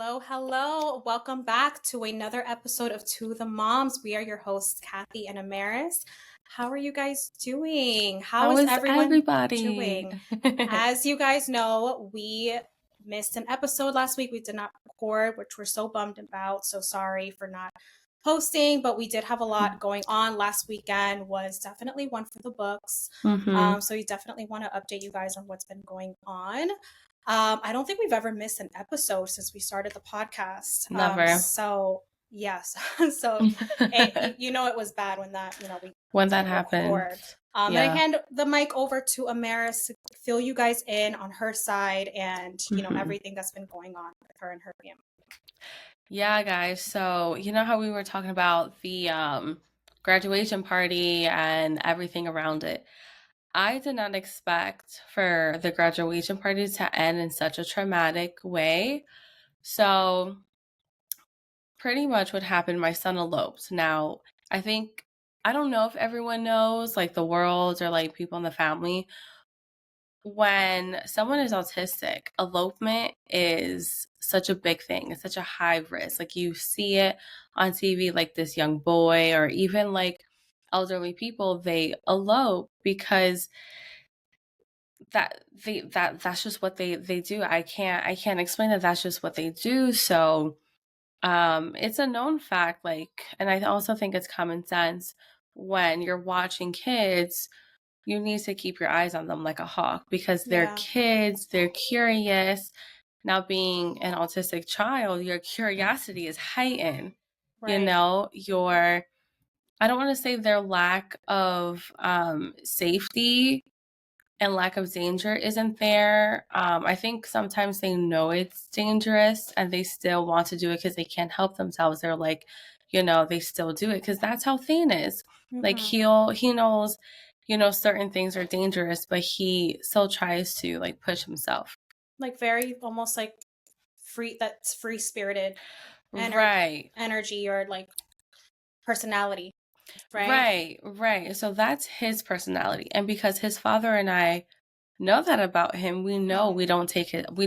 Hello, hello. Welcome back to another episode of To the Moms. We are your hosts, Kathy and Amaris. How are you guys doing? How How is is everyone everybody? doing? As you guys know, we missed an episode last week. We did not record, which we're so bummed about. So sorry for not posting, but we did have a lot going on. Last weekend was definitely one for the books. Mm-hmm. So we definitely want to update you guys on what's been going on. I don't think we've ever missed an episode since we started the podcast. Never. So yes, so it was bad when we When that didn't happened. record. And I Yeah. hand the mic over to Amaris to fill you guys in on her side and Mm-hmm. everything that's been going on with her and her family. Yeah, guys. So, you know how we were talking about the graduation party and everything around it? I did not expect for the graduation party to end in such a traumatic way. So, pretty much what happened, my son eloped. Now, I don't know if everyone knows, like the world or like people in the family, when someone is autistic, elopement is such a big thing. It's such a high risk. Like you see it on TV, like this young boy or even like elderly people, they elope because that's just what they do. I can't explain that. That's just what they do. So it's a known fact, like, and I also think it's common sense when you're watching kids, you need to keep your eyes on them like a hawk because they're Yeah, kids, they're curious. Now, being an autistic child, your curiosity is heightened. You right. know, I don't want to say their lack of safety and lack of danger isn't there. I think sometimes they know it's dangerous and they still want to do it because they can't help themselves. They're like, they still do it because that's how Thane is. Like Hmm. he knows, certain things are dangerous, but he still tries to like push himself. Like very almost like that's free spirited Right. energy or like personality, right? Right. So that's his personality. And because his father and I know that about him, we know Hmm. we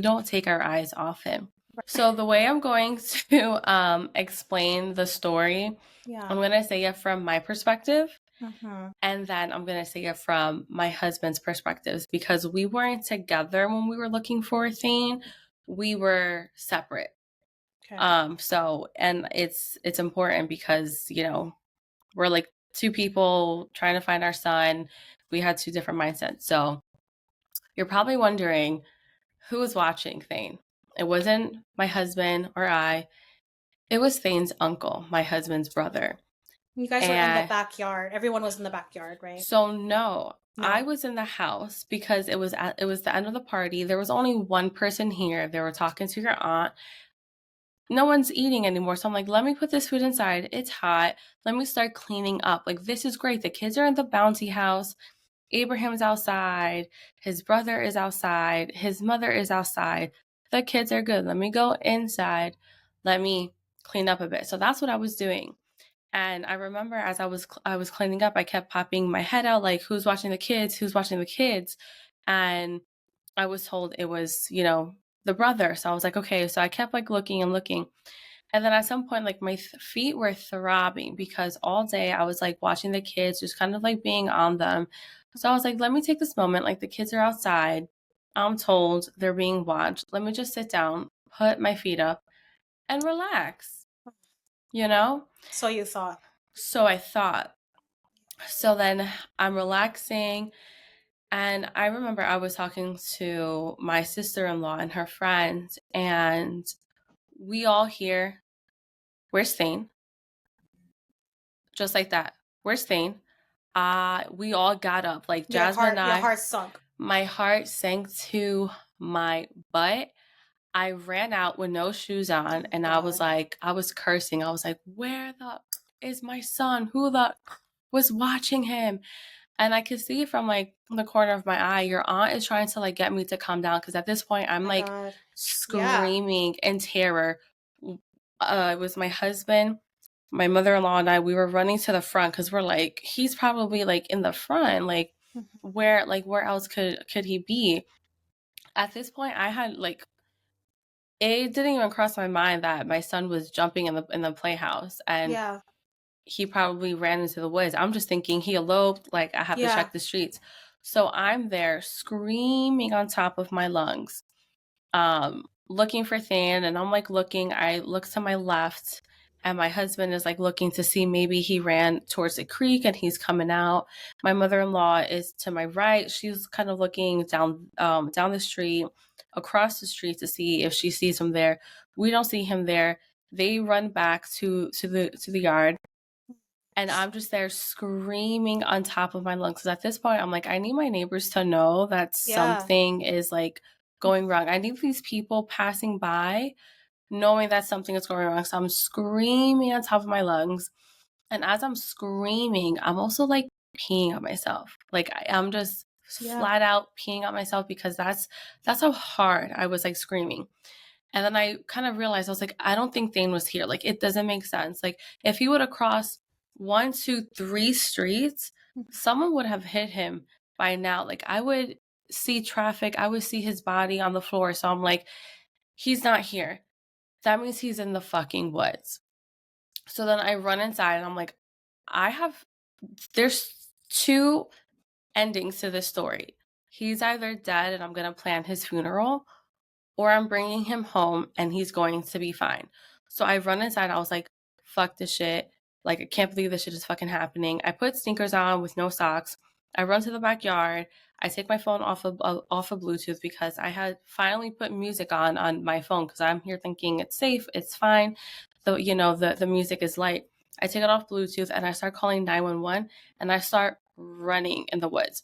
don't take our eyes off him. So the way I'm going to explain the story, Yeah. I'm going to say it from my perspective, Hmm. and then I'm going to say it from my husband's perspectives because we weren't together when we were looking for a thing. We were separate. Okay. So and it's important because, we're like two people trying to find our son. We had two different mindsets. So you're probably wondering who was watching Thane. It wasn't my husband or I. It was Thane's uncle, my husband's brother. You guys were in the And backyard. Everyone was in the backyard, right? so no, I No. was in the house because it was the end of the party. There was only one person here. They were talking to your aunt. No one's eating anymore. So I'm like, let me put this food inside. It's hot. Let me start cleaning up. Like, this is great. The kids are in the bounty house. Abraham's outside. His brother is outside. His mother is outside. The kids are good. Let me go inside. Let me clean up a bit. So that's what I was doing. And I remember as I was cleaning up, I kept popping my head out like, who's watching the kids? Who's watching the kids? And I was told it was, the brother. So I was like, okay. So I kept like looking and looking. And then at some point, like my feet were throbbing because all day I was like watching the kids, just kind of like being on them. So I was like, let me take this moment. Like the kids are outside. I'm told they're being watched. Let me just sit down, put my feet up, and relax, you know? So you thought. So I thought. So then I'm relaxing. And I remember I was talking to my sister in law and her friends, and we all hear, where's Thane? Just like that. Where's Thane? We all got up. Like Jasmine and Your I, heart sunk. my heart sank to my butt. I ran out with no shoes on Oh and God. I was cursing. I was like, where the is my son? Who the was watching him? And I could see from like the corner of my eye, your aunt is trying to like get me to calm down because at this point I'm My like God. Yeah. screaming in terror. It was my husband, my mother-in-law, and I. We were running to the front because we're like, he's probably like in the front. Mhm. Where else could he be? At this point, I had like it didn't even cross my mind that my son was jumping in the playhouse and Yeah. he probably ran into the woods. I'm just thinking he eloped, like I have to Yeah. check the streets. So I'm there screaming on top of my lungs, looking for Than, and I'm like looking, I look to my left and my husband is like looking to see maybe he ran towards the creek and he's coming out. My mother-in-law is to my right. She's kind of looking down the street, across the street to see if she sees him there. We don't see him there. They run back to the yard and I'm just there screaming on top of my lungs. Because at this point, I'm like, I need my neighbors to know that Yeah. something is like going wrong. I need these people passing by knowing that something is going wrong. So I'm screaming on top of my lungs. And as I'm screaming, I'm also like peeing on myself. Like I'm just Yeah. flat out peeing on myself because that's how hard I was like screaming. And then I kind of realized I was like, I don't think Thane was here. Like it doesn't make sense. Like if he would have crossed one, two, three streets, someone would have hit him by now. Like I would see traffic, I would see his body on the floor. So I'm like, he's not here. That means he's in the fucking woods. So then I run inside and I'm like, I have, there's two endings to this story. He's either dead and I'm going to plan his funeral, or I'm bringing him home and he's going to be fine. So I run inside. I was like, fuck this shit. Like, I can't believe this shit is fucking happening. I put sneakers on with no socks. I run to the backyard. I take my phone off of Bluetooth because I had finally put music on my phone because I'm here thinking it's safe, it's fine. The music is light. I take it off Bluetooth and I start calling 911 and I start running in the woods.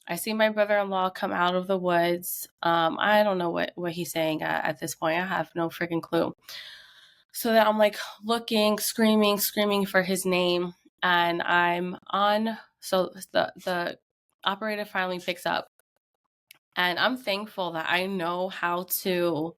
I see my brother-in-law come out of the woods. I don't know what he's saying at this point. I have no freaking clue. So then I'm like looking, screaming for his name, and I'm on. So the operator finally picks up, and I'm thankful that I know how to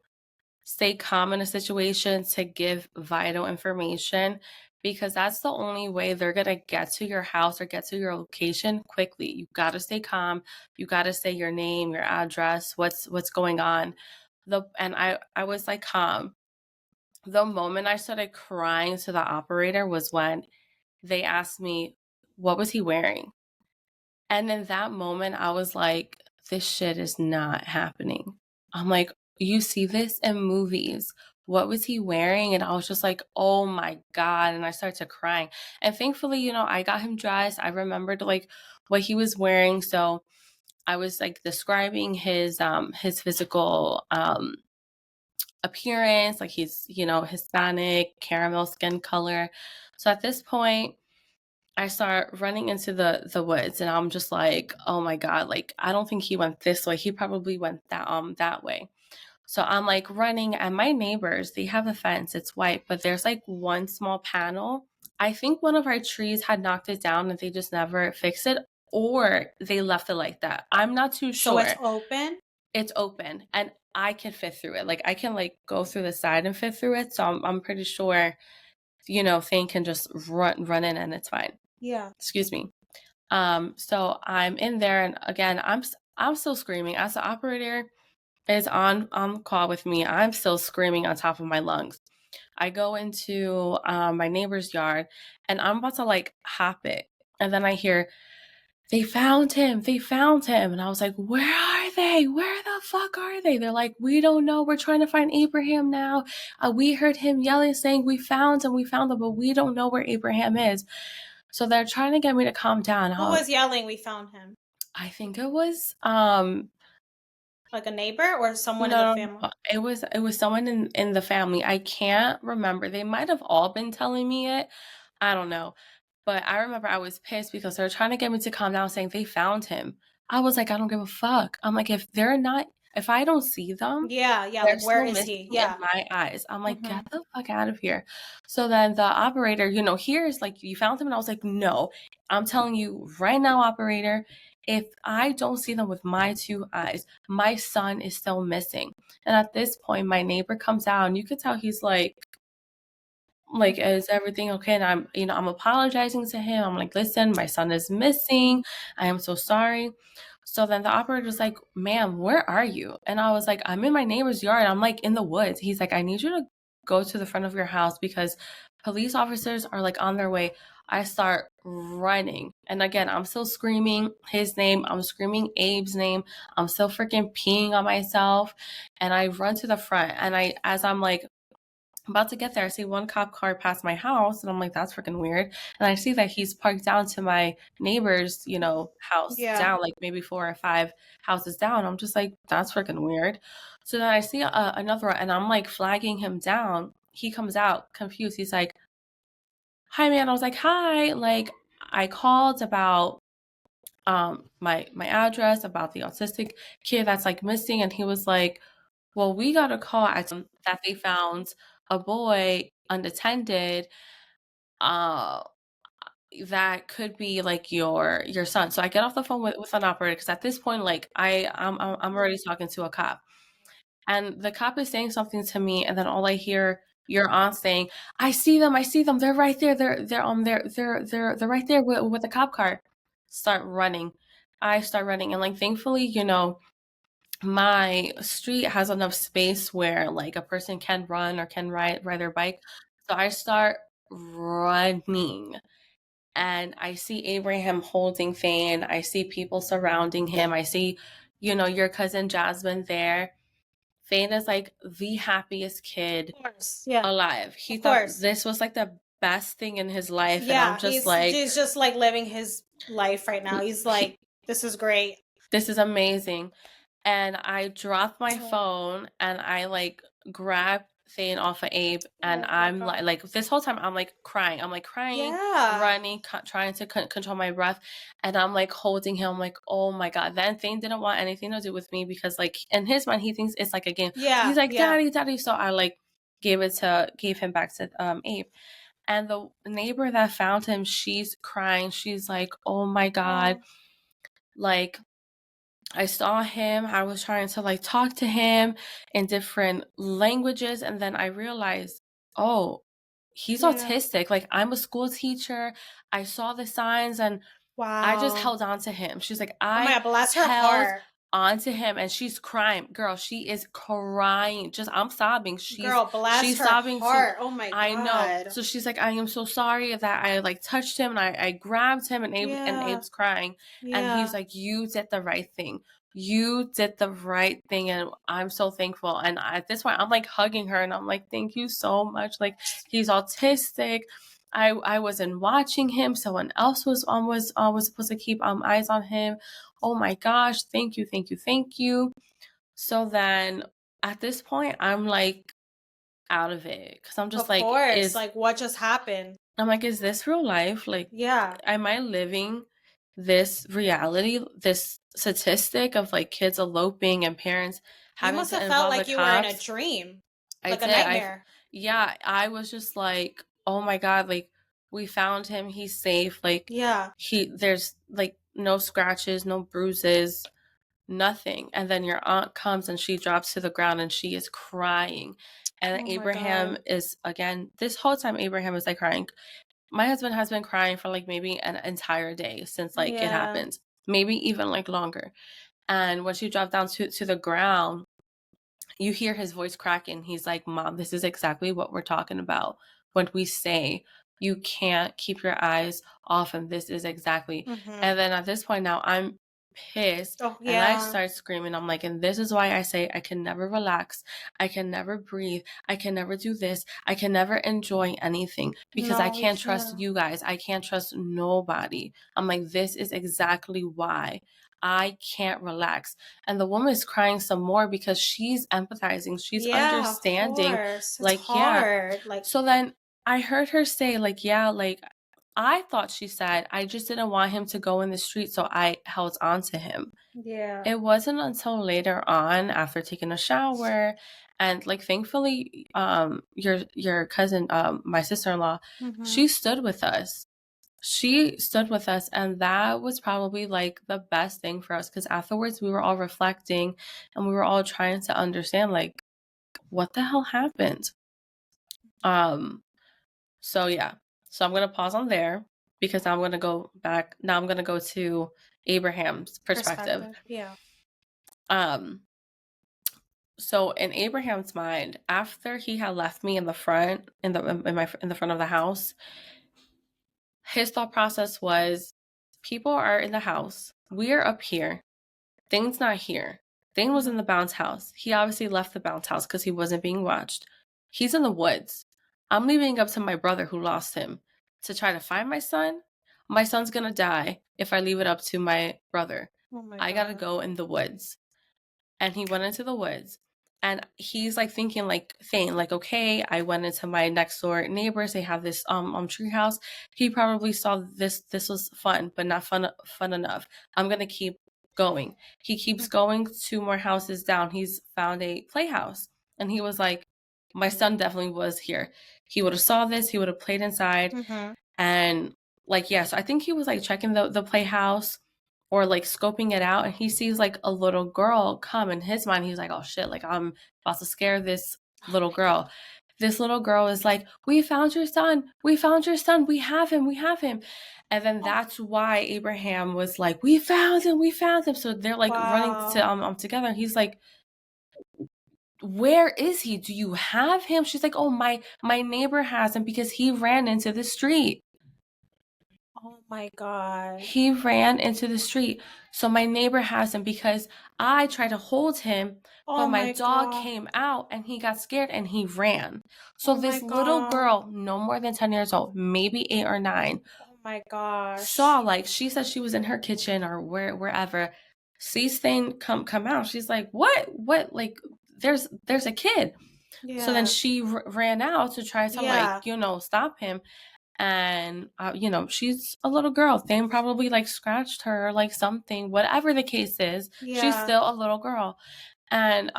stay calm in a situation to give vital information because that's the only way they're going to get to your house or get to your location quickly. You got to stay calm. You got to say your name, your address, what's going on. I was like calm. The moment I started crying to the operator was when they asked me what was he wearing? And in that moment, I was like, this shit is not happening. I'm like, you see this in movies. What was he wearing? And I was just like, oh my God. And I started to crying. And thankfully, I got him dressed. I remembered like what he was wearing. So I was like describing his physical appearance, like he's, Hispanic, caramel skin color. So at this point, I start running into the woods and I'm just like, oh my God, like I don't think he went this way. He probably went that way. So I'm like running and my neighbors, they have a fence, it's white, but there's like one small panel. I think one of our trees had knocked it down and they just never fixed it or they left it like that. I'm not too So it's sure. open? It's open and I can fit through it. Like I can like go through the side and fit through it. So I'm pretty sure, Thane can just run in and it's fine. Yeah. Excuse me. So I'm in there, and again, I'm still screaming as the operator is on call with me. I'm still screaming on top of my lungs. I go into my neighbor's yard, and I'm about to like hop it, and then I hear they found him, and I was like, where are they? Where the fuck are they? They're like, we don't know. We're trying to find Abraham now. We heard him yelling, saying we found him, but we don't know where Abraham is. So they're trying to get me to calm down. Who was yelling we found him? I think it was Like a neighbor or someone in the no, family? it was someone in the family. I can't remember. They might have all been telling me it. I don't know. But I remember I was pissed because they were trying to get me to calm down saying they found him. I was like, I don't give a fuck. I'm like, if I don't see them, Yeah, yeah. they're Like, where still is missing he? in Yeah. my eyes. I'm like, Mm-hmm. get the fuck out of here. So then the operator, here's like, you found him. And I was like, no, I'm telling you right now, operator, if I don't see them with my two eyes, my son is still missing. And at this point, my neighbor comes out and you could tell he's like, is everything okay? And I'm apologizing to him. I'm like, listen, my son is missing. I am so sorry. So then the operator was like, ma'am, where are you? And I was like, I'm in my neighbor's yard. I'm like in the woods. He's like, I need you to go to the front of your house because police officers are like on their way. I start running. And again, I'm still screaming his name. I'm screaming Abe's name. I'm still freaking peeing on myself. And I run to the front. And as I'm like about to get there, I see one cop car pass my house, and I'm like, that's freaking weird. And I see that he's parked down to my neighbor's, house Yeah. down, like maybe 4 or 5 houses down. I'm just like, that's freaking weird. So then I see another one, and I'm like flagging him down. He comes out confused. He's like, hi, man. I was like, hi. Like, I called about my address, about the autistic kid that's like missing, and he was like, well, we got a call that they found a boy unattended, uh, that could be like your son. So I get off the phone with an operator because at this point, like I'm already talking to a cop, and the cop is saying something to me, and then all I hear your aunt saying, I see them, they're right there, they're right there with the cop car." Start running. I start running, and like thankfully, my street has enough space where like a person can run or can ride their bike. So I start running, and I see Abraham holding Fane. I see people surrounding him. I see, your cousin Jasmine there. Fane is like the happiest kid Of course. Yeah. alive. He Of thought course. this was like the best thing in his life, and I'm Yeah. just He's like, he's just like living his life right now. He's like, this is great. this is amazing. And I dropped my Oh, phone and I like grabbed Thane off of Abe, and oh my I'm god. like this whole time I'm like crying. I'm like crying, Yeah. running, trying to control my breath, and I'm like holding him. I'm like, oh my god. Then Thane didn't want anything to do with me because like in his mind he thinks it's like a game. So he's Yeah. like, Yeah. daddy, daddy. So I like gave him back to Abe. And the neighbor that found him, she's crying. She's like, oh my god, Oh. like I saw him. I was trying to like talk to him in different languages. And then I realized, oh, he's Yeah. autistic. Like I'm a school teacher. I saw the signs and I just Wow. held on to him. She's like, Oh my I god, bless her held heart. on to him, and she's crying. Girl, she is crying. Just I'm sobbing. Girl, bless She's her sobbing too. heart. Oh my I know. god. So she's like, I am so sorry that I like touched him, and I grabbed him, and Yeah. Abe's crying. And he's Yeah. like, you did the right thing. You did the right thing, and I'm so thankful. And at this point, I'm like hugging her, and I'm like, thank you so much. Like he's autistic. I wasn't watching him. Someone else was supposed to keep eyes on him. Oh my gosh, thank you, thank you, thank you. So then at this point, I'm like out of it because I'm just Of like, course. Like what just happened? is this real life? Like, Yeah. am I living this reality, this statistic of like kids eloping and parents You having must have to felt involve the like you were in a cops? dream. I Like a did. nightmare. Yeah, I was just like, oh my God, like we found him. He's safe. Like Yeah. there's like no scratches, no bruises, nothing. And then your aunt comes and she drops to the ground and she is crying. And Oh my Abraham god. is again, this whole time Abraham is like crying. My husband has been crying for like maybe an entire day since like it Yeah. happened. Maybe even like longer. And when she dropped down to the ground, you hear his voice cracking. He's like, Mom, this is exactly what we're talking about when we say you can't keep your eyes off him. This is exactly. Mm-hmm. And then at this point now, I'm pissed Oh and I yeah. start screaming. I'm like, and this is why I say I can never relax. I can never breathe. I can never do this. I can never enjoy anything because I No, we can't trust can't. you guys. I can't trust nobody. I'm like, this is exactly why I can't relax. And the woman is crying some more because she's empathizing, she's Yeah, of understanding, course. It's like, yeah. hard. Like, So then I heard her say, like, yeah, like, I thought she said, I just didn't want him to go in the street, so I held on to him. yeah. It wasn't until later on, after taking a shower, and like thankfully, your cousin, my sister-in-law, Mm-hmm. she stood with us. She stood with us, and that was probably like the best thing for us because afterwards we were all reflecting and we were all trying to understand like what the hell happened. Um so yeah. So I'm gonna pause on there because I'm gonna go back. Now I'm gonna go to Abraham's perspective. Yeah. So in Abraham's mind, after he had left me in the front, in the front of the house, his thought process was, people are in the house. We're up here. Dane's not here. Dane was in the bounce house. He obviously left the bounce house because he wasn't being watched. He's in the woods. I'm leaving it up to my brother who lost him to try to find my son. My son's gonna die if I leave it up to my brother. Oh my I God. gotta go in the woods. And he went into the woods. And he's like thinking like Thane, like, okay, I went into my next door neighbors. They have this tree house. He probably saw this was fun, but not fun enough. I'm gonna keep going. He keeps going 2 more houses down. He's found a playhouse. And he was like, my son definitely was here. He would have saw this, he would have played inside. And like, yes, yeah, so I think he was like checking the playhouse or like scoping it out, and he sees like a little girl come. In his mind, he's like, oh shit, like I'm about to scare this little girl. This little girl is like, we found your son, we found your son, we have him, we have him. And then that's why Abraham was like, we found him, we found him. So they're like running to together. He's like, where is he? Do you have him? She's like, oh, my neighbor has him because he ran into the street. Oh my God. He ran into the street. So my neighbor has him because I tried to hold him, but my dog came out and he got scared and he ran. So this little girl, no more than 10 years old, maybe 8 or 9. Oh my gosh. Saw, like, she said she was in her kitchen or wherever. Sees Thane come out. She's like, what? Like, there's a kid. Yeah. So then she ran out to try to like, stop him. And she's a little girl. Thane probably like scratched her or like something, whatever the case is. She's still a little girl. And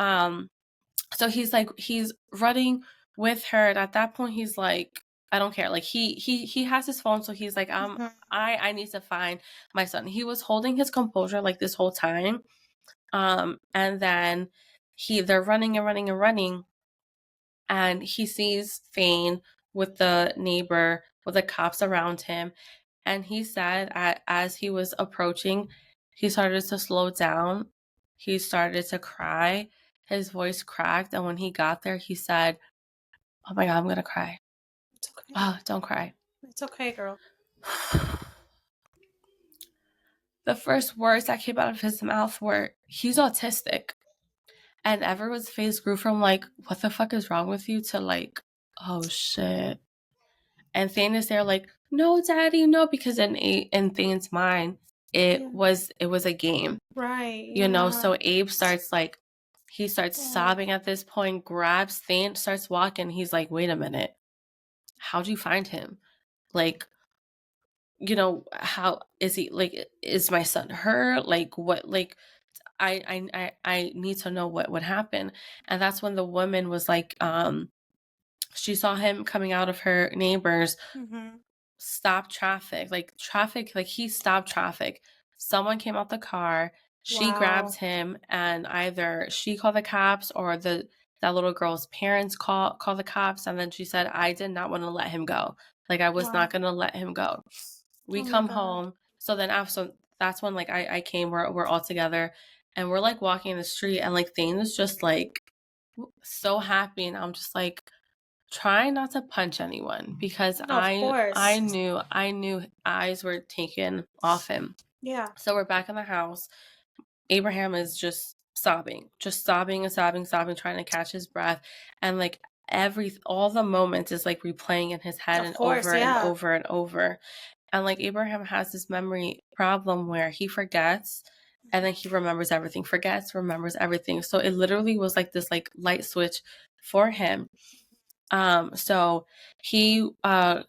so he's running with her, and at that point he's like, I don't care. Like he has his phone, so he's like, I need to find my son. He was holding his composure like this whole time. And then they're running and running and running, and he sees Thane with the neighbor, with the cops around him. And he said, as he was approaching, he started to slow down. He started to cry. His voice cracked. And when he got there, he said, oh my God, I'm going to cry. It's okay. Oh, don't cry. It's okay, girl. The first words that came out of his mouth were, he's autistic. And everyone's face grew from like, what the fuck is wrong with you, to like, oh shit. And Thane is there like, no, daddy, no, because in Thane's mind, it was a game. Right. So Abe starts like, he starts sobbing at this point, grabs Thane, starts walking. He's like, wait a minute. How'd you find him? Like, how is he, like, is my son hurt? Like, what, like, I need to know what happened. And that's when the woman was like, she saw him coming out of her neighbor's, stop traffic, like he stopped traffic. Someone came out the car, she grabbed him, and either she called the cops or that little girl's parents call the cops. And then she said, I did not want to let him go. Like, I was not going to let him go. We come home. So then after, that's when like I came, we're all together, and we're like walking in the street, and like Thane is just like so happy, and I'm just like trying not to punch anyone because I knew eyes were taken off him. Yeah. So we're back in the house. Abraham is just sobbing and sobbing, trying to catch his breath, and like all the moments is like replaying in his head and over and over. And like Abraham has this memory problem where he forgets, and then he remembers everything, remembers everything. So it literally was like this like light switch for him. So he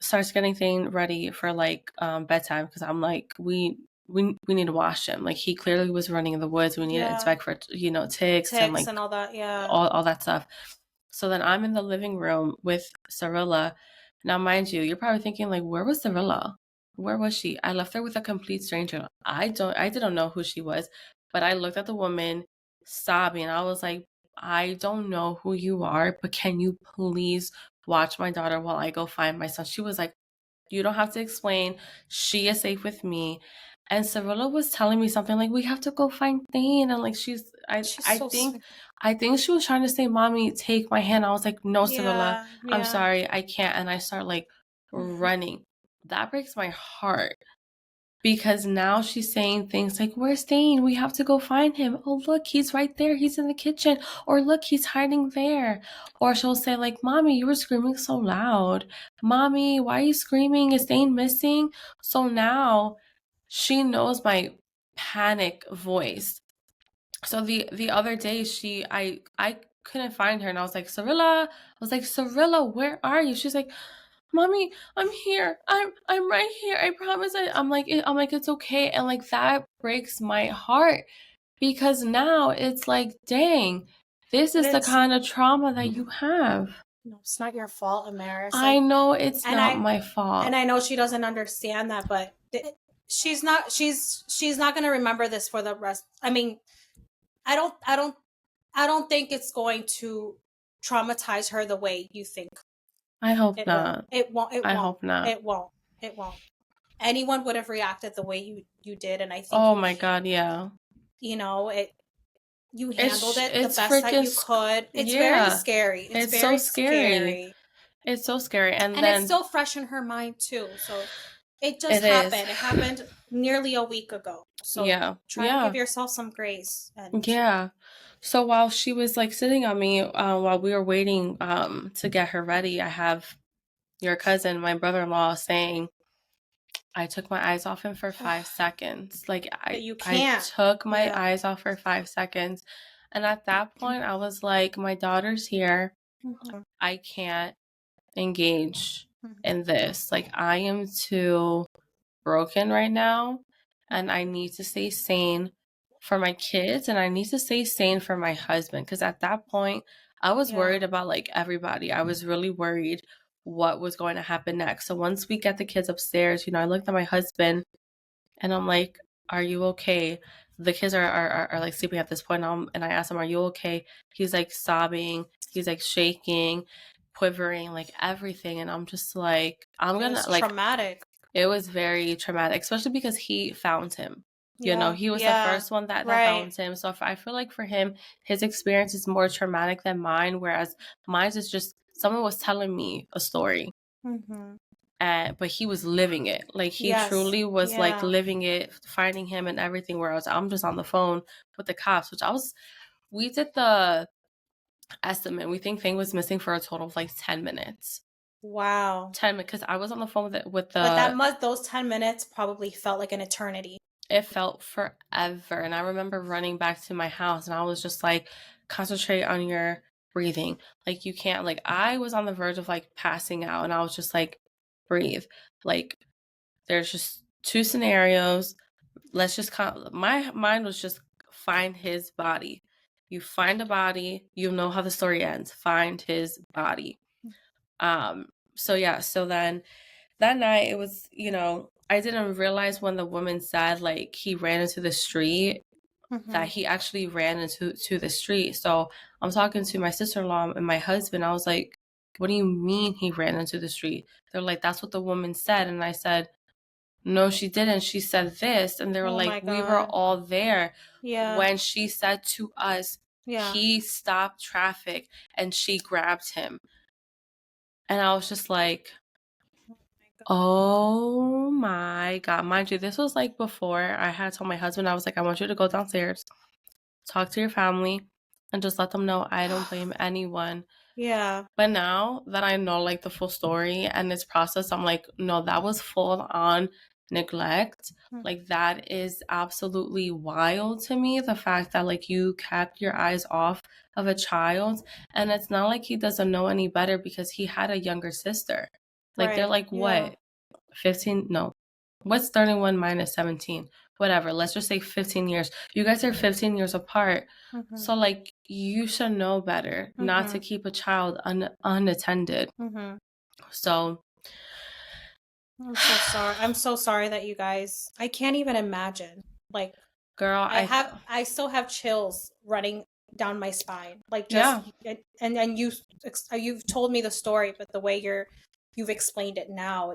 starts getting things ready for like bedtime, because I'm like, we need to wash him. Like, he clearly was running in the woods. We need to inspect for ticks and like all that, all that stuff. So then I'm in the living room with Cirilla. Now, mind you, you're probably thinking like, where was Cirilla? Where was she? I left her with a complete stranger. I didn't know who she was, but I looked at the woman sobbing, and I was like, I don't know who you are, but can you please watch my daughter while I go find my son? She was like, you don't have to explain. She is safe with me. And Cirilla was telling me something like, we have to go find Thane. And like, She's so sweet. I think she was trying to say, Mommy, take my hand. I was like, no, Cirilla, Yeah, I'm yeah. sorry, I can't. And I start like running. That breaks my heart. Because now she's saying things like, where's Thane? We have to go find him. Oh, look, he's right there. He's in the kitchen. Or look, he's hiding there. Or she'll say, like, Mommy, you were screaming so loud. Mommy, why are you screaming? Is Thane missing? So now she knows my panic voice. So the other day I couldn't find her and I was like, Cirilla, where are you? She's like, Mommy, I'm here. I'm right here. I promise. I'm like it's okay. And like that breaks my heart because now it's like, dang, this But is the kind of trauma that you have. no, it's not your fault, Amaris. I know it's and not I my fault. and I know she doesn't understand that, but she's not going to remember this for the rest. I mean, I don't I don't I don't think it's going to traumatize her the way you think I hope it will. not. It won't. It I won't. hope not. It won't. It won't. Anyone would have reacted the way you did, and I think Oh my God, yeah. you know it. You handled it the It's best that you freaking could. It's very yeah. scary. It's It's so very scary. scary. It's so scary. And And it's then still fresh in her mind too. So it just it is. happened. It happened nearly a week ago. So Yeah. try to Yeah. give yourself some grace. And Yeah. So while she was like sitting on me, while we were waiting to get her ready, I have your cousin, my brother-in-law, saying I took my eyes off him for 5 seconds. Like but you I can't. took my Yeah. eyes off for 5 seconds. And at that point I was like, my daughter's here. Mm-hmm. I can't engage Mm-hmm. in this. Like I am too broken right now and I need to stay sane for my kids and I need to stay sane for my husband because at that point I was worried about like everybody. I was really worried what was going to happen next. So once we get the kids upstairs, I looked at my husband and I'm like, are you okay? The kids are like sleeping at this point, and I asked him, are you okay? He's like sobbing, he's like shaking, quivering, like everything. And I'm just like, I'm It gonna was like, traumatic. it was very traumatic, especially because he found him. Yeah. He was the Yeah. first one that Right. found him. So I feel like for him, his experience is more traumatic than mine, whereas mine is just someone was telling me a story. Mm-hmm. But he was living it. Like he Yes. truly was like Yeah. living it, finding him and everything. Whereas I'm just on the phone with the cops, we did the estimate. We think Thing was missing for a total of like 10 minutes. Wow. 10 minutes, because I was on the phone with But those 10 minutes probably felt like an eternity. it felt forever. And I remember running back to my house and I was just like, concentrate on your breathing. Like you can't, like I was on the verge of like passing out and I was just like, breathe. Like there's just two scenarios. Let's just my mind was just find his body. You find a body, you know how the story ends. Find his body. So yeah, so then that night it was, I didn't realize when the woman said like he ran into the street that he actually ran into the street. So I'm talking to my sister-in-law and my husband. I was like, what do you mean he ran into the street? They're like, that's what the woman said. And I said, no, she didn't. She said this. And they were Oh like, my we were God. all there Yeah. when she said to us, Yeah. he stopped traffic and she grabbed him. And I was just like, oh my God. Mind you, this was like before I had told my husband, I was like, I want you to go downstairs, talk to your family, and just let them know I don't blame anyone. Yeah. But now that I know like the full story and it's processed, I'm like, no, that was full on neglect. Like that is absolutely wild to me. The fact that like you kept your eyes off of a child, and it's not like he doesn't know any better because he had a younger sister. Like they're like what? 15? No. What's 31 minus 17? Whatever. Let's just say 15 years. You guys are 15 years apart. So like you should know better not to keep a child unattended. So I'm so sorry. I'm so sorry that you guys. I can't even imagine. Like, girl, I still have chills running down my spine. Like just and you've told me the story, but the way you've explained it now,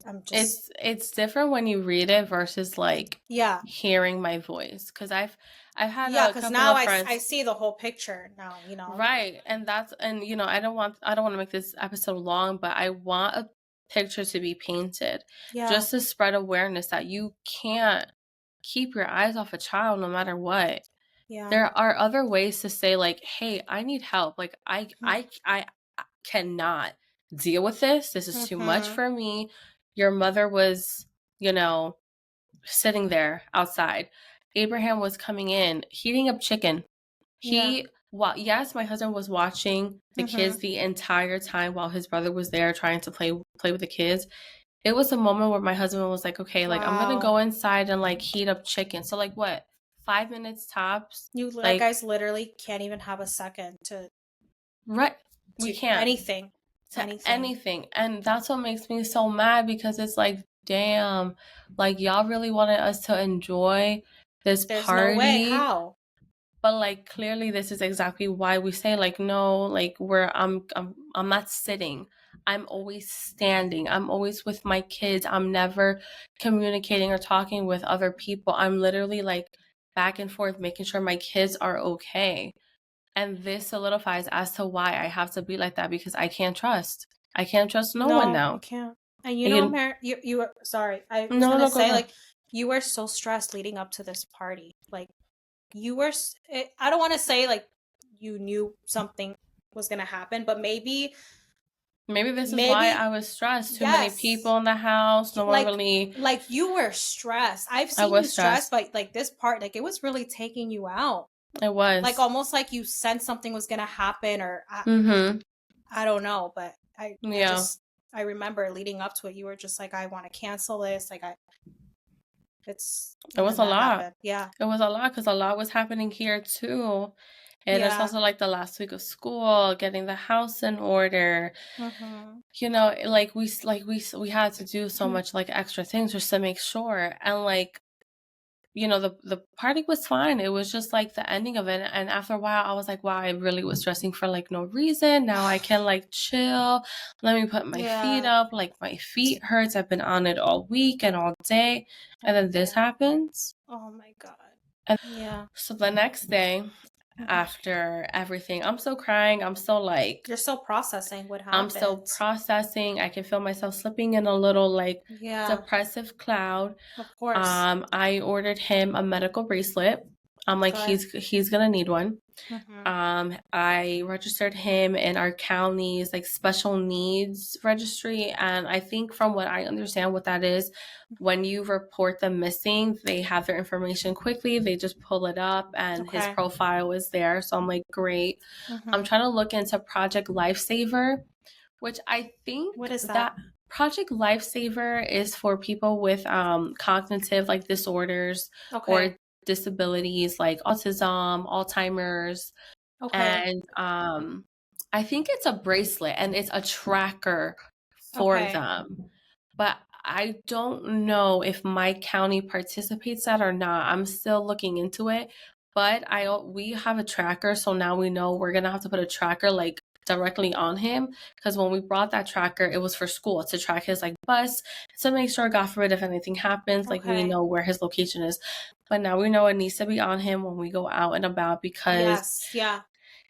I'm just it's different when you read it versus like yeah. hearing my voice, because I've had Yeah, a because couple now of I friends. see the whole picture now, you know? Right. And that's, and I don't want to make this episode long, but I want a picture to be painted Yeah. just to spread awareness that you can't keep your eyes off a child no matter what. Yeah. There are other ways to say like, "Hey, I need help. Like I cannot deal with this. This is too much Mm-hmm. for me." Your mother was, you know, sitting there outside. Abraham was coming in, heating up chicken. Yeah. Yes, my husband was watching the Mm-hmm. kids the entire time while his brother was there trying to play with the kids. It was a moment where my husband was like, "Okay, like I'm gonna Wow. go inside and like heat up chicken." So like what, 5 minutes tops? You Like, guys literally can't even have a second right, we to can't anything. to Anything. anything, and that's what makes me so mad, because it's like, damn, like y'all really wanted us to enjoy this There's no way. party. How? But like clearly this is exactly why we say like, no, like I'm not sitting. I'm always standing. I'm always with my kids. I'm never communicating or talking with other people. I'm literally like back and forth making sure my kids are okay. And this solidifies as to why I have to be like that, because I can't trust. I can't trust no one No, you now. can't. And you And know, you, Mer, you were sorry. I was no, gonna no, go, say go. like you were so stressed leading up to this party. Like you were. I don't want to say like you knew something was gonna happen, but Maybe this is why I maybe was stressed. Too many yes. people in the house. No one really. Like you were stressed. I've I seen you was stressed, stressed. but like this part, like it was really taking you out. It Like was. almost like you sensed something was gonna happen, or Mm-hmm. I don't know, but I Yeah. just I remember leading up to it, you were just like, I want to cancel this. Like it's It and was then a that lot. happened. Yeah, It was a lot because a lot was happening here too. And it's yeah. also like the last week of school, getting the house in order. Mm-hmm. Like we had to do so much like extra things just to make sure. And like, the party was fine. It was just like the ending of it. And after a while, I was like, wow, I really was stressing for like no reason. Now I can like chill. Let me put my feet Yeah. up. Like my feet hurts. I've been on it all week and all day. And then this Yeah. happens. Oh my God. And Yeah. so the next day, Mm-hmm. after everything, I'm still crying. I'm still like, You're still processing what I'm still happened. processing. I can feel myself slipping in a little like Yeah, depressive cloud. of course. I ordered him a medical bracelet. I'm like, Good. he's gonna need one. Mm-hmm. I registered him in our county's like special needs registry, and I think from what I understand, what that is, when you report them missing, they have their information quickly. They just pull it up, and his Okay. profile is there. So I'm like, great. I'm Mm-hmm. trying to look into Project Lifesaver, which I think What is that? that Project Lifesaver is for people with cognitive like disorders Okay. or disabilities like autism, Alzheimer's, Okay. and I think it's a bracelet and it's a tracker for Okay. them. But I don't know if my county participates that or not. I'm still looking into it. But we have a tracker, so now we know we're gonna have to put a tracker like directly on him, because when we brought that tracker, it was for school to track his like bus, to make sure, God forbid, if anything happens, like we Okay. know where his location is. But now we know it needs to be on him when we go out and about, because Yes. Yeah.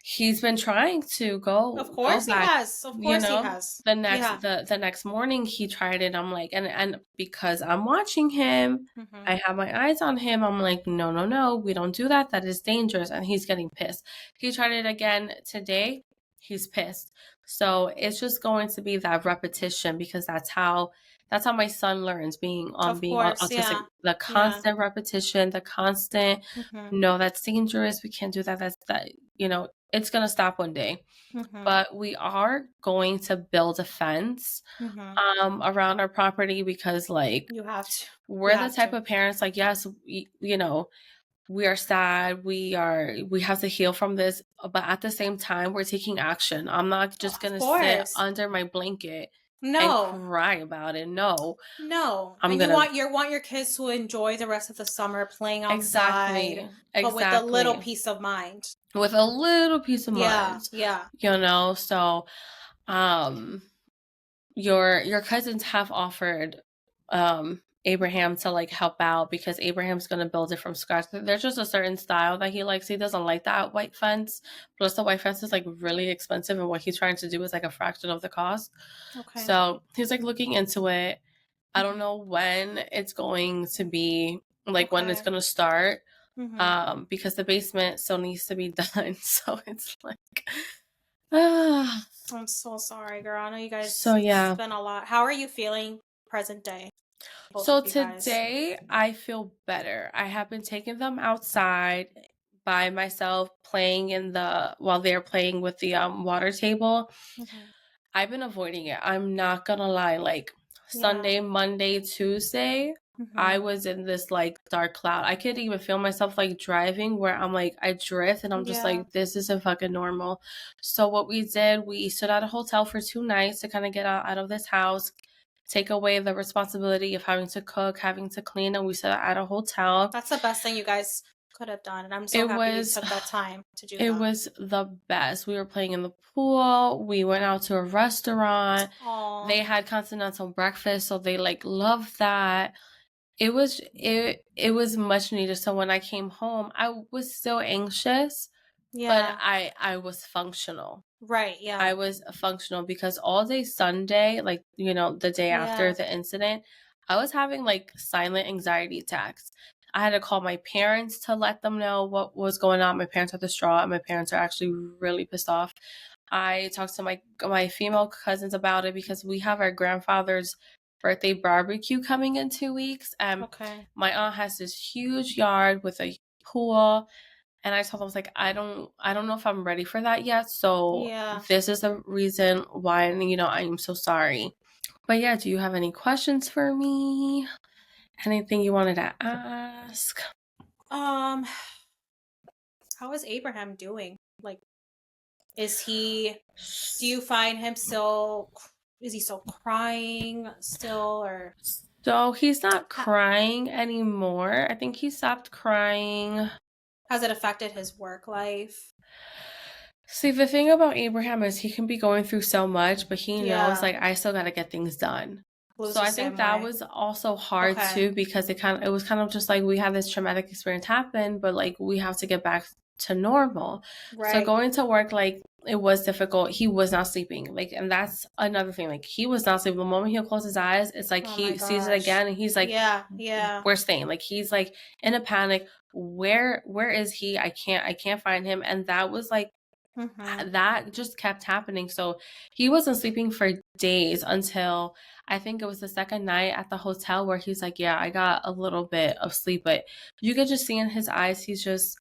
he's been trying to Of go course he back. has. Of course he has. Yeah. The next morning he tried it. I'm like, and because I'm watching him, Mm-hmm. I have my eyes on him. I'm like, no, no, no, we don't do that. That is dangerous. And he's getting pissed. He tried it again today. He's pissed. So it's just going to be that repetition, because that's how my son learns, Of being course. autistic. Yeah. The Yeah. constant repetition, the constant, Mm-hmm. no, that's dangerous. We can't do that. That's that. It's gonna stop one day. Mm-hmm. But we are going to build a fence Mm-hmm. around our property, because like You have to. You we're the have type to. of parents, like, yes, we are sad, we have to heal from this, but at the same time we're taking action. I'm not just Of gonna sit course. under my blanket and No. cry about it. No, No. I'm And you gonna. want your kids to enjoy the rest of the summer playing outside, Exactly, but with a little exactly, peace of mind. with a little peace of Yeah. mind. Yeah. So um your cousins have offered Abraham to like help out because Abraham's gonna build it from scratch. There's just a certain style that he likes. He doesn't like that white fence. Plus the white fence is like really expensive and what he's trying to do is like a fraction of the cost. Okay. So he's like looking into it. I don't Mhm. know when it's going to be, like when it's Okay. gonna start. Mhm. Because the basement still needs to be done. So it's like ah. I'm so sorry, girl. I know you guys, So it's yeah. been a lot. How are you feeling present day? Both of So you guys. today I feel better. I have been taking them outside by myself playing in the while they're playing with the water table. Mhm. I've been avoiding it. I'm not gonna lie. Like Yeah. Sunday, Monday, Tuesday, I Mhm. was in this like dark cloud. I could even feel myself like driving where I'm like I drift and I'm just Yeah. like this isn't fucking normal. So what we did, we stood at a hotel for 2 nights to kind of get out of this house, take away the responsibility of having to cook, having to clean, and we stood at a hotel. That's the best thing you guys could have done, and I'm so It happy you was took that time to do it that. was the best. We were playing in the pool. We went out to a restaurant. Oh. They had continental breakfast, so they like loved that. It was much needed. So when I came home, I was still anxious, but Yeah. I was functional. Right. I Yeah. was functional because all day Sunday, like, the day after Yeah. the incident, I was having like silent anxiety attacks. I had to call my parents to let them know what was going on. My parents are distraught. My parents are actually really pissed off. I talked to my female cousins about it because we have our grandfather's birthday barbecue coming in 2 weeks. Okay. My aunt has this huge yard with a pool, and I told them, I was like, I don't know if I'm ready for that yet. So Yeah. this is the reason why, I am so sorry. But yeah, do you have any questions for me? Anything you wanted to ask? Um, how is Abraham doing? Like, is he, do you find him still, is he still crying still, or So he's not ha- crying anymore. I think he stopped crying. has it affected his work life? See, the thing about Abraham is he can be going through so much, but he knows Yeah. like I still got to get things done. Blue's So the I think same that way. was also hard Okay. too because it was kind of just like we had this traumatic experience happen, but like we have to get back to normal. So Right. going to work, like, it was difficult. He was not sleeping. Like, and that's another thing. Like, he was not sleeping. The moment he'll close his eyes, it's like Oh my he sees it gosh. again and he's like, Yeah. Yeah. we're staying. Like, he's like in a panic. Where is he? I can't find him. And that was like Mm-hmm. that just kept happening. So he wasn't sleeping for days until I think it was the second night at the hotel where he's like, yeah, I got a little bit of sleep, but you could just see in his eyes he's just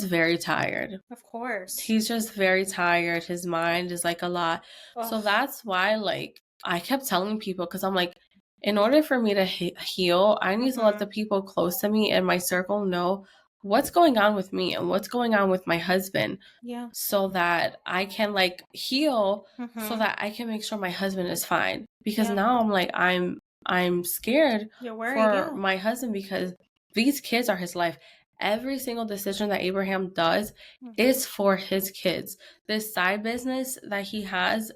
very tired. Of course. He's just very tired. His mind is like a lot. So Ugh. that's why, like, I kept telling people, because I'm like, in order for me to heal, I need to let Mm-hmm. the people close to me in my circle know what's going on with me and what's going on with my husband, Yeah. so that I can like heal, so Mm-hmm. that I can make sure my husband is fine. Because Yeah. now I'm like, I'm scared You're worried. for Yeah. my husband because these kids are his life. Every single decision that Abraham does Mm-hmm. is for his kids. This side business that he has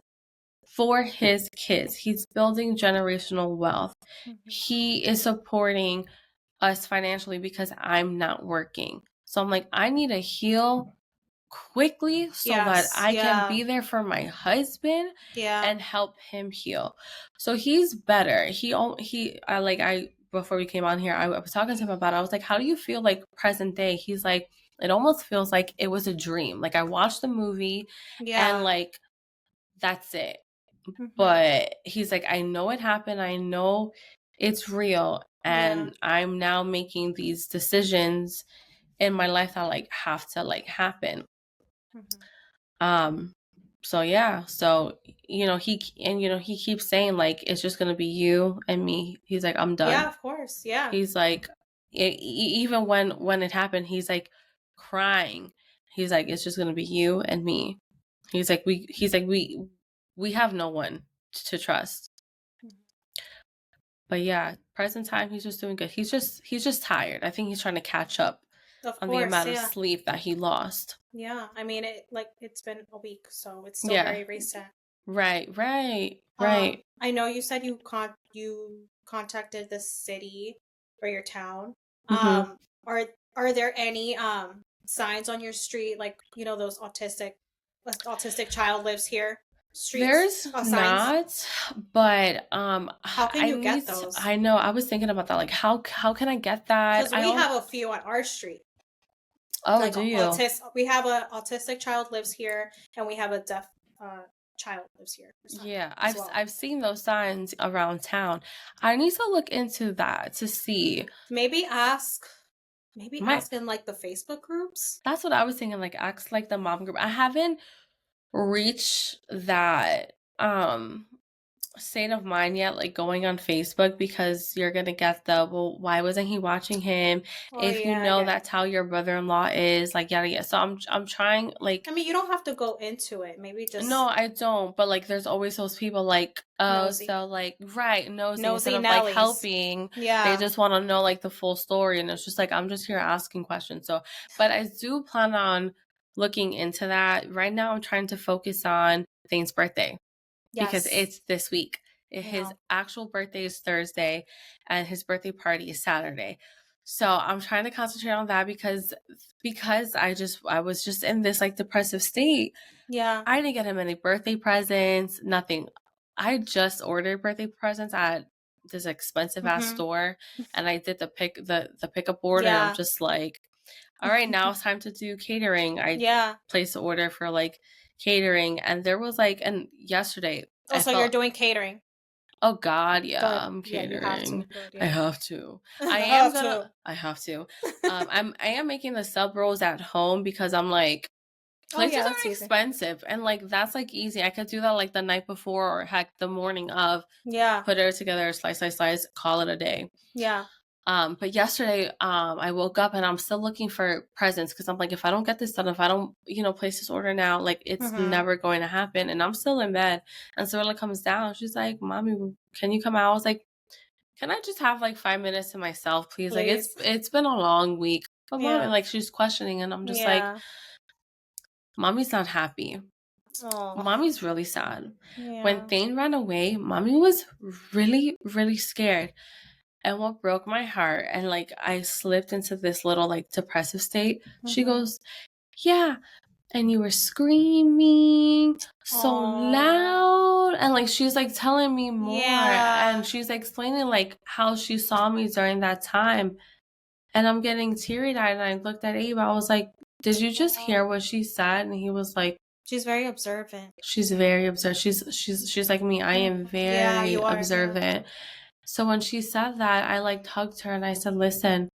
for his kids. He's building generational wealth. Mm-hmm. He is supporting us financially because I'm not working. So I'm like, I need to heal quickly so that Yes. I can Yeah. be there for my husband Yeah. and help him heal. So he's better. I like I before we came on here, I was talking to him about it. I was like, how do you feel like present day? He's like, it almost feels like it was a dream. Like I watched the movie and Yeah. like that's it. Mm-hmm. But he's like, I know it happened. I know it's real. Yeah. And I'm now making these decisions in my life that like have to like happen. Mm-hmm. Um, so yeah, so he keeps saying like it's just gonna be you and me. He's like, I'm Yeah. done. Of course. Yeah. He's like, even when it happened, he's like crying. He's like, it's just gonna be you and me. He's like we have no one to trust. Mhm. But yeah, present time he's just doing good. He's just tired. I think he's trying to catch up Of on the course. amount of Yeah. sleep that he lost. Yeah. I mean, it's been a week, so it's still Yeah. very recent. Right. I know you said you contacted the city or your town. Mm-hmm. Um, are there any signs on your street, like those autistic child lives here streets There's signs? not, but How can I you get need those? I know I was thinking about that. Like how can I get that? Because we have a few on our street. Oh, Like do you? we have a autistic child lives here, and we have a deaf uh child lives here or son Yeah, as well. I've seen those signs around town. I need to look into that to see. Maybe ask My in like the Facebook groups. That's what I was thinking, like ask like the mom group. I haven't reached that state of mind yet, like going on Facebook, because you're gonna get the, well, why wasn't he watching him? Oh If you yeah, I know get it. that's how your brother-in-law is, like yada yada. So I'm trying, like, I mean, you don't have to go into it. Maybe no, just I don't, but like there's always those people like, oh, nosy, so like, right, nosy, instead nosy of like Nellies. helping, they Yeah. just want to know like the full story, and it's just like I'm just here asking questions. So, but I do plan on looking into that. Right now I'm trying to focus on Thane's birthday because Yes. it's this week. I His know. actual birthday is Thursday and his birthday party is Saturday. So I'm trying to concentrate on that because I was just in this like depressive state. Yeah. I didn't get him any birthday presents, nothing. I just ordered birthday presents at this expensive ass Mhm. store, and I did the pickup order, and I'm Yeah. just like, all right, now it's time to do catering. I Yeah. placed the order for like catering, and there was like, and yesterday Oh, I so you're felt, doing catering. oh God, yeah, Good. I'm Yeah, you have to. catering. Good. I Yeah. have to. I have to. I have to. I am making the sub rolls at home because I'm like, Oh yeah, places that's are easy. expensive, and like that's like easy. I could do that like the night before, or heck the morning of, Yeah. put it together, slice, call it a day. Yeah. But yesterday, I woke up and I'm still looking for presents because I'm like, if I don't get this done, if I don't, place this order now, like it's Mhm. never going to happen. And I'm still in bed. And so Willa comes down. She's like, Mommy, can you come out? I was like, can I just have like 5 minutes to myself, please? Like Please. it's been a long week. But mom, and Yeah. like she's questioning, and I'm just like, Yeah. Mommy's not happy. Oh. Mommy's really sad. When Yeah. Thane ran away, mommy was really, really scared. And what broke my heart, and like I slipped into this little like depressive state, she Mhm. goes, yeah, and you were screaming so Oh. loud. And like she's like telling me more, and Yeah. she's explaining like how she saw me during that time. And I'm getting teary eyed. And I looked at Abe, I was like, did you just hear Oh. what she said? And he was like, She's very observant. she's very observant. She's like me. I am Yeah, very you are. Yeah. observant. So when she said that, I like hugged her and I said, listen,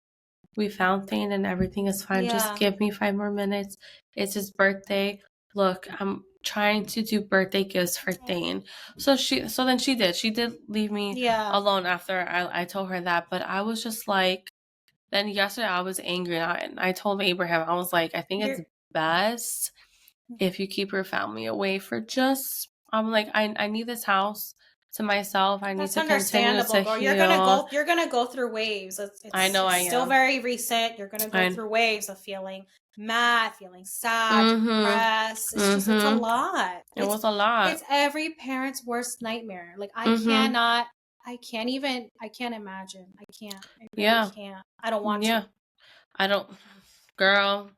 we found Thane and everything is fine. Just Yeah. give me 5 more minutes. It's his birthday. Look, I'm trying to do birthday gifts for Thane. So then she did. She did leave me Yeah. alone after I told her that. But I was just like, then yesterday I was angry, and I told Abraham, I was like, I think it's You're best if you keep your family away for just, I'm like, I need this house to myself. I need That's to continue understandable, to girl. heal. You're gonna go through waves. I know It's I still am. very recent. You're gonna go I through waves of feeling mad, feeling sad, mm-hmm. depressed. It's a Mm-hmm. lot. It was a lot. It's every parent's worst nightmare. Like Mm-hmm. I can't imagine. I can't. I really Yeah. can't. I don't want Yeah. to. I don't, girl,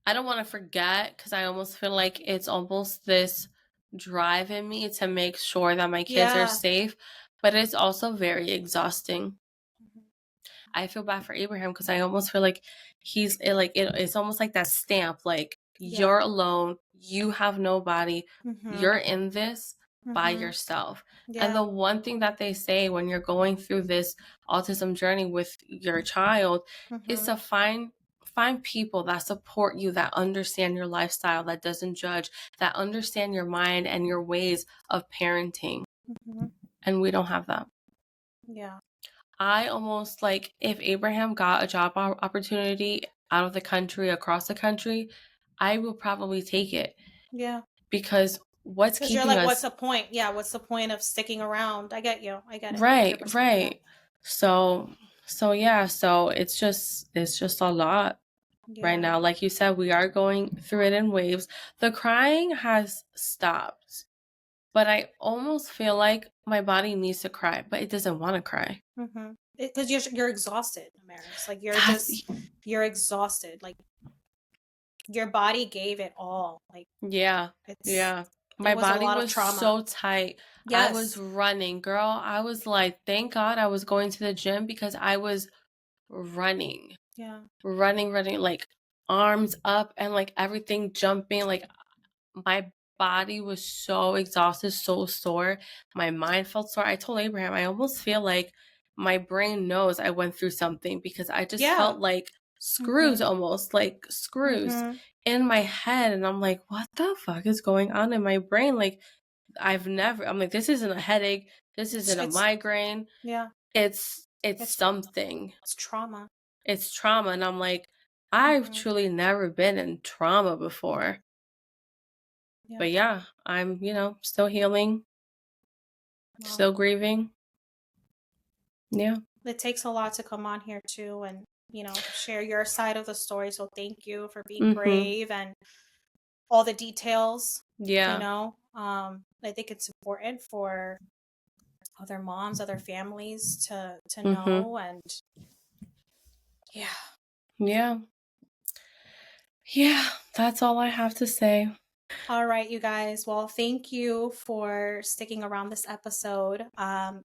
I don't want to forget, because I almost feel like it's almost this drive in me to make sure that my kids are Yeah. safe, but it's also very exhausting. Mhm. I feel bad for Abraham because I almost feel like it's almost like that stamp, like Yeah. you're alone, you have nobody, Mhm. you're in this by Mhm. yourself. And Yeah. the one thing that they say when you're going through this autism journey with your child is Mhm. to find people that support you, that understand your lifestyle, that doesn't judge, that understand your mind and your ways of parenting. Mhm. And we don't have that. Yeah. I almost like, if Abraham got a job opportunity out of the country, across the country, I will probably take it, Yeah. because what's Because you're keeping like, what's us the point? Yeah, what's the point of sticking around? I get you. I get it. right, 100% I get. right. So yeah, so it's just a lot right Yeah. now. Like you said, we are going through it in waves. The crying has stopped. but I almost feel like my body needs to cry, but it doesn't want to cry. Because you're exhausted, Amaris. Like That's you're exhausted. Like your body gave it all. Like yeah. Yeah. it My was a body lot of was trauma. so tight. I was Yes. running, girl. I was like, thank God I was going to the gym because I was running. Yeah. Running, like arms up and like everything jumping. Like my body was so exhausted, so sore. My mind felt sore. I told Abraham, I almost feel like my brain knows I went through something because I just Yeah. felt like screws, Mhm. almost like screws Mhm. in my head. And I'm like, what the fuck is going on in my brain? Like, I'm like, this isn't a headache. This isn't a It's migraine. yeah. It's It's something. it's trauma. It's trauma. And I'm like, I've Mhm. truly never been in trauma before. Yeah. But yeah, I'm, still healing, Well, still grieving. Yeah. it takes a lot to come on here too and share your side of the story. So thank you for being Mhm. brave and all the details. Yeah. I think it's important for other moms, other families to Mhm. know. And yeah. Yeah. Yeah, that's all I have to say. All right, you guys. Well, thank you for sticking around this episode.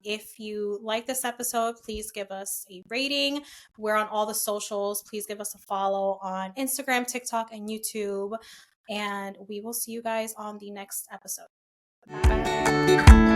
If you like this episode, please give us a rating. We're on all the socials. Please give us a follow on Instagram, TikTok, and YouTube. And we will see you guys on the next episode. Bye.